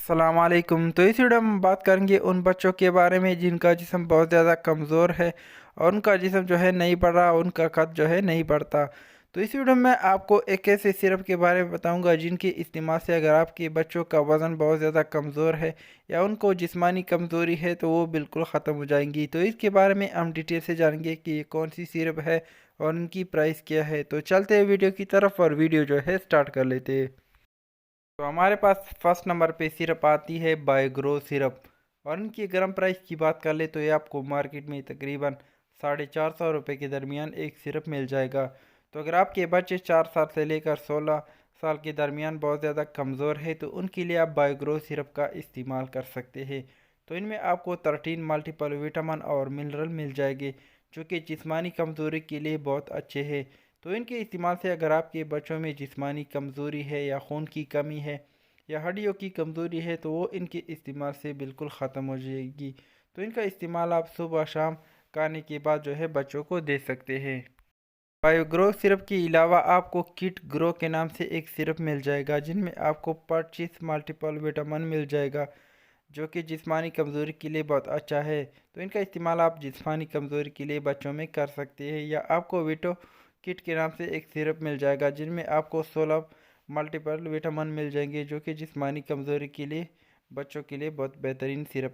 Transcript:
अस्सलामुअलैकुम। तो इस वीडियो में हम बात करेंगे उन बच्चों के बारे में जिनका जिस्म बहुत ज़्यादा कमज़ोर है और उनका जिस्म जो है नहीं बढ़ रहा, उनका कद जो है नहीं बढ़ता। तो इस वीडियो में मैं आपको एक ऐसे सिरप के बारे में बताऊंगा जिनके इस्तेमाल से अगर आपके बच्चों का वज़न बहुत ज़्यादा कमज़ोर है या उनको जिस्मानी कमज़ोरी है तो वो बिल्कुल ख़त्म हो जाएंगी। तो इसके बारे में हम डिटेल से जानेंगे कि ये कौन सी सिरप है और उनकी प्राइस क्या है। तो चलते हैं वीडियो की तरफ और वीडियो जो है स्टार्ट कर लेते हैं। तो हमारे पास फर्स्ट नंबर पे सिरप आती है बायोग्रो सिरप और इनकी गर्म प्राइस की बात कर ले तो ये आपको मार्केट में तकरीबन 450 रुपये के दरमियान एक सिरप मिल जाएगा। तो अगर आपके बच्चे 4 साल से लेकर 16 साल के दरमियान बहुत ज़्यादा कमज़ोर है तो उनके लिए आप बायोग्रो सिरप का इस्तेमाल कर सकते हैं। तो इनमें आपको 13 मल्टीपल विटामिन और मिनरल मिल जाएंगे जो कि जिस्मानी कमज़ोरी के लिए बहुत अच्छे हैं। तो इनके इस्तेमाल से अगर आपके बच्चों में जिस्मानी कमज़ोरी है या खून की कमी है या हड्डियों की कमज़ोरी है तो वो इनके इस्तेमाल से बिल्कुल ख़त्म हो जाएगी। तो इनका इस्तेमाल आप सुबह शाम खाने के बाद जो है बच्चों को दे सकते हैं। बायोग्रो सिरप के अलावा आपको किट ग्रो के नाम से एक सिरप मिल जाएगा जिनमें आपको 25 मल्टीपल विटामिन मिल जाएगा जो कि जिस्मानी कमज़ोरी के लिए बहुत अच्छा है। तो इनका इस्तेमाल आप जिस्मानी कमज़ोरी के लिए बच्चों में कर सकते हैं। या आपको विटो किट के नाम से एक सिरप मिल जाएगा जिनमें आपको 16 मल्टीपल विटामिन मिल जाएंगे जो कि जिस्मानी कमज़ोरी के लिए बच्चों के लिए बहुत बेहतरीन सिरप